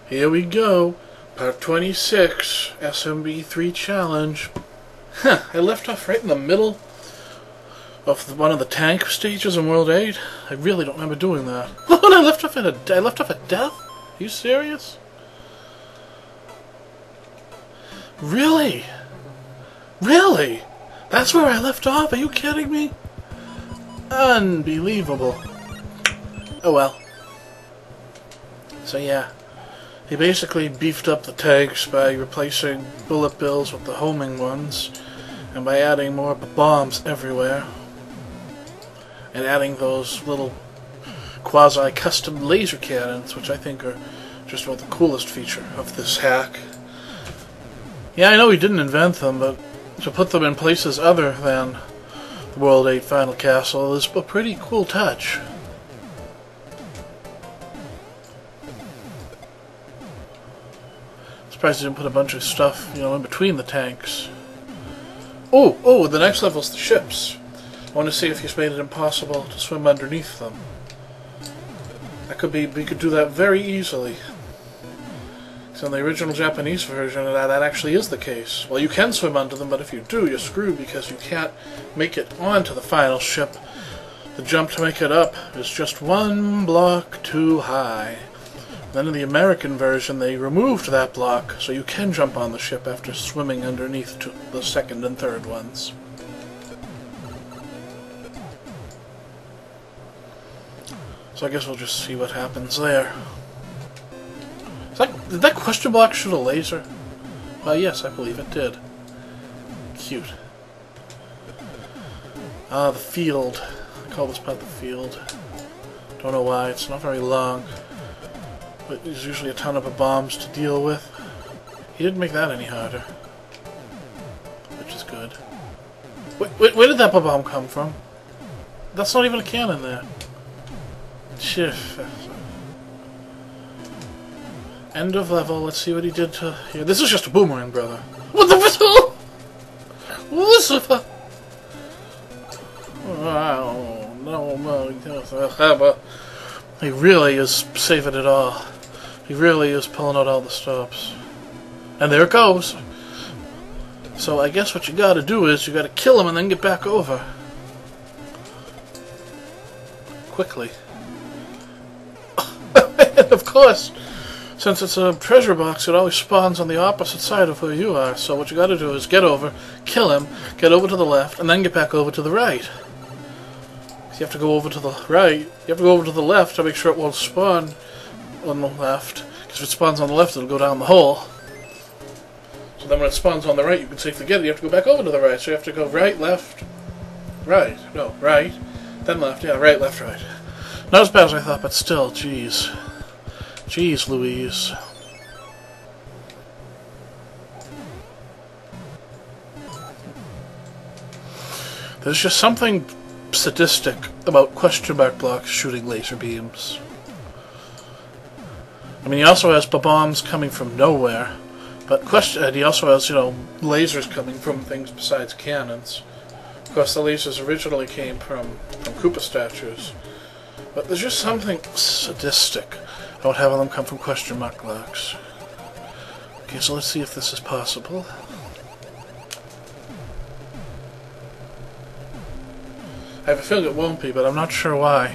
Here we go. Part 26, SMB3 challenge. Huh, I left off right in the middle of one of the tank stages in World 8. I really don't remember doing that. What? I left off at death? Are you serious? Really? Really? That's where I left off? Are you kidding me? Unbelievable. Oh well. So yeah. He basically beefed up the tanks by replacing bullet bills with the homing ones, and by adding more bombs everywhere, and adding those little quasi-custom laser cannons, which I think are just about the coolest feature of this hack. Yeah, I know he didn't invent them, but to put them in places other than the World 8 Final Castle is a pretty cool touch. Surprised he didn't put a bunch of stuff, in between the tanks. Oh, the next level's the ships. I want to see if he's made it impossible to swim underneath them. That could be, we could do that very easily. So in the original Japanese version, that actually is the case. Well, you can swim under them, but if you do, you're screwed because you can't make it onto the final ship. The jump to make it up is just one block too high. Then in the American version, they removed that block, so you can jump on the ship after swimming underneath to the second and third ones. So I guess we'll just see what happens there. Did that question block shoot a laser? Yes, I believe it did. Cute. The field. I call this part the field. Don't know why, it's not very long. But there's usually a ton of bombs to deal with. He didn't make that any harder. Which is good. Where did that bomb come from? That's not even a cannon there. Shit. End of level. Let's see what he did to here. This is just a boomerang, brother. What the fuck? What the fuck? Wow. No. He really is saving it all. He really is pulling out all the stops. And there it goes. So I guess what you gotta do is you gotta kill him and then get back over. Quickly. And of course, since it's a treasure box, it always spawns on the opposite side of where you are. So what you gotta do is get over, kill him, get over to the left, and then get back over to the right. You have to go over to the right. You have to go over to the left to make sure it won't spawn on the left. Because if it spawns on the left, it'll go down the hole. So then when it spawns on the right, you can safely get it. You have to go back over to the right. So you have to go right, left, right. No, right, then left. Yeah, right, left, right. Not as bad as I thought, but still, jeez. Jeez Louise. There's just something sadistic about question mark blocks shooting laser beams. I mean, he also has bombs coming from nowhere, but he also has, lasers coming from things besides cannons. Of course, the lasers originally came from Koopa statues, but there's just something sadistic about having them come from question mark blocks. Okay, so let's see if this is possible. I have a feeling it won't be, but I'm not sure why.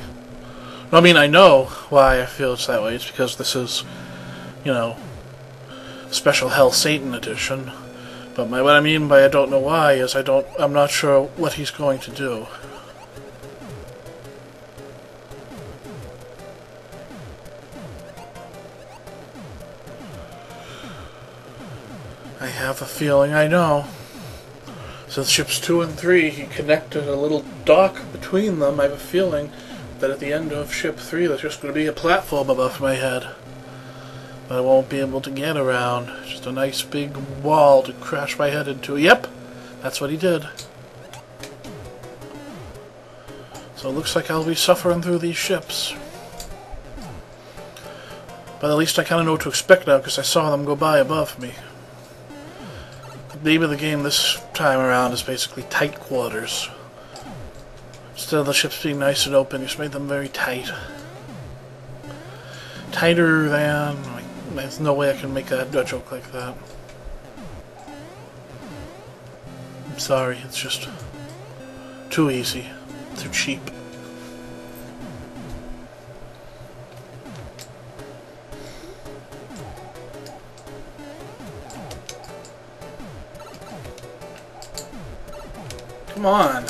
I mean, I know why I feel it's that way. It's because this is, Special Hell Satan Edition. But what I mean by I don't know why is I'm not sure what he's going to do. I have a feeling I know. Since ships 2 and 3, he connected a little dock between them. I have a feeling that at the end of ship 3, there's just going to be a platform above my head. But I won't be able to get around. Just a nice big wall to crash my head into. Yep, that's what he did. So it looks like I'll be suffering through these ships. But at least I kind of know what to expect now, because I saw them go by above me. The name of the game this time around is basically tight quarters. Instead of the ships being nice and open, you just made them very tight. Tighter than There's no way I can make a joke like that. I'm sorry, it's just too easy, too cheap. Come on.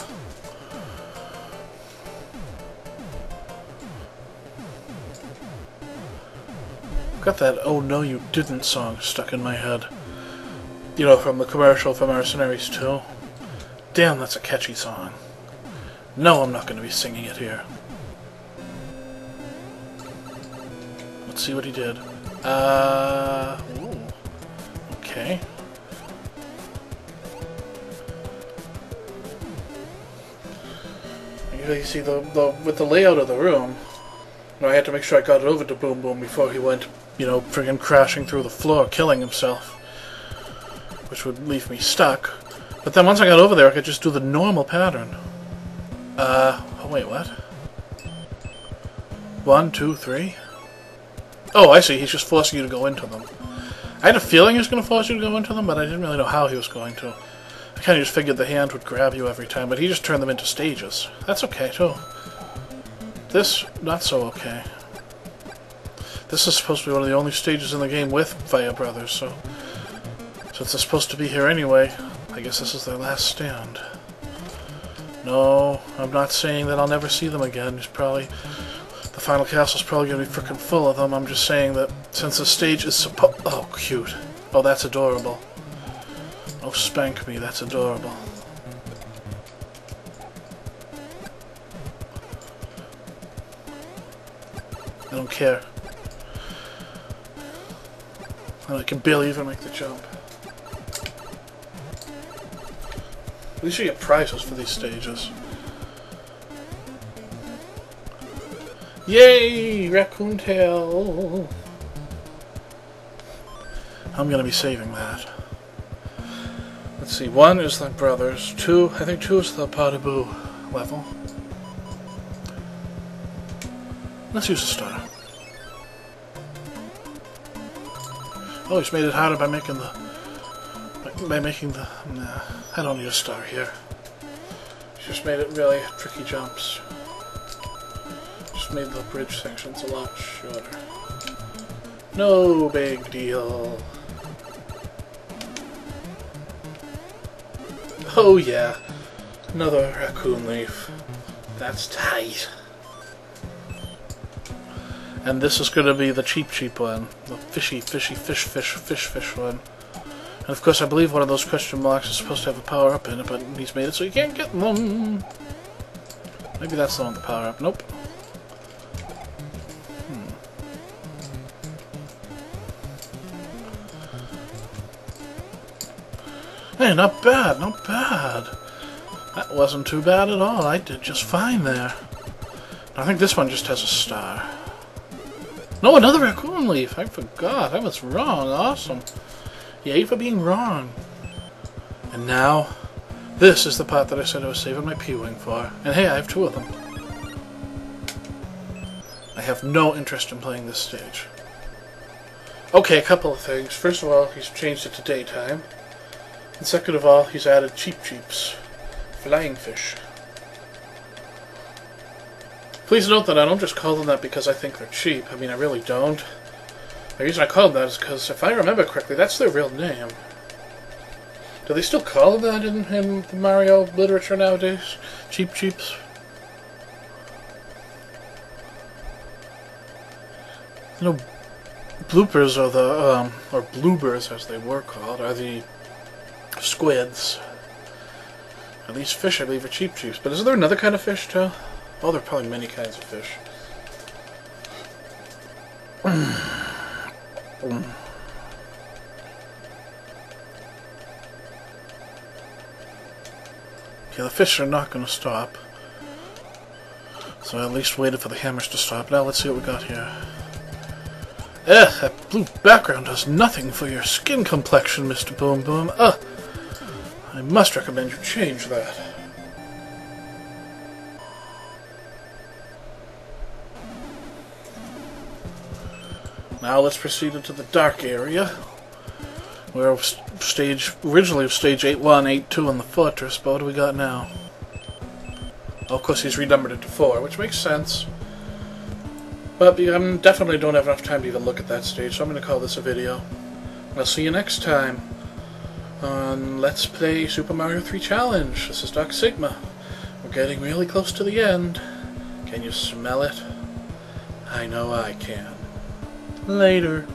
Got that "Oh No You Didn't" song stuck in my head. You know, from the commercial for Mercenaries 2. Damn, that's a catchy song. No, I'm not going to be singing it here. Let's see what he did. Ooh. Okay. You see, with the layout of the room, you know, I had to make sure I got it over to Boom Boom before he went, you know, friggin' crashing through the floor, killing himself. Which would leave me stuck. But then once I got over there, I could just do the normal pattern. Oh wait, what? 1, 2, 3? Oh, I see, he's just forcing you to go into them. I had a feeling he was going to force you to go into them, but I didn't really know how he was going to. I kind of just figured the hand would grab you every time, but he just turned them into stages. That's okay, too. This, not so okay. This is supposed to be one of the only stages in the game with Fire Brothers, so since they're supposed to be here anyway, I guess this is their last stand. No, I'm not saying that I'll never see them again. It's probably... the final castle's probably going to be frickin' full of them. I'm just saying that since the stage is oh, cute. Oh, that's adorable. Oh, spank me, that's adorable. I don't care. And I can barely even make the jump. At least you get prizes for these stages. Yay! Raccoon tail! I'm gonna be saving that. Let's see, 1 is the brothers, 2, I think 2 is the Pottaboo level. Let's use a star. Oh, he's made it harder by making the... Nah, I don't need a star here. He's just made it really tricky jumps. Just made the bridge sections a lot shorter. No big deal. Oh yeah, another raccoon leaf. That's tight. And this is going to be the cheap one. The fishy fish one. And of course I believe one of those question marks is supposed to have a power up in it, but he's made it so you can't get them. Maybe that's the one with the power up. Nope. Hey, not bad, not bad. That wasn't too bad at all. I did just fine there. I think this one just has a star. No, another raccoon leaf. I forgot. I was wrong. Awesome. Yay for being wrong. And now, this is the part that I said I was saving my P-Wing for. And hey, I have 2 of them. I have no interest in playing this stage. Okay, a couple of things. First of all, he's changed it to daytime. And second of all, he's added cheeps. Flying fish. Please note that I don't just call them that because I think they're cheap. I mean, I really don't. The reason I call them that is because, if I remember correctly, that's their real name. Do they still call them that in the Mario literature nowadays? Cheeps? You know, bloopers are the, or bloobers as they were called, are the squids. At least fish, I believe, are cheeps. But is there another kind of fish, too? Oh, there are probably many kinds of fish. Okay, the fish are not going to stop. So I at least waited for the hammers to stop. Now let's see what we got here. That blue background does nothing for your skin complexion, Mr. Boom Boom. I must recommend you change that. Now let's proceed into the dark area, where originally stage 8-1, 8-2 in the fortress, but what do we got now? Oh, of course he's renumbered it to 4, which makes sense. But I definitely don't have enough time to even look at that stage, so I'm going to call this a video. I'll see you next time on Let's Play Super Mario 3 Challenge. This is Doc Sigma. We're getting really close to the end. Can you smell it? I know I can. Later.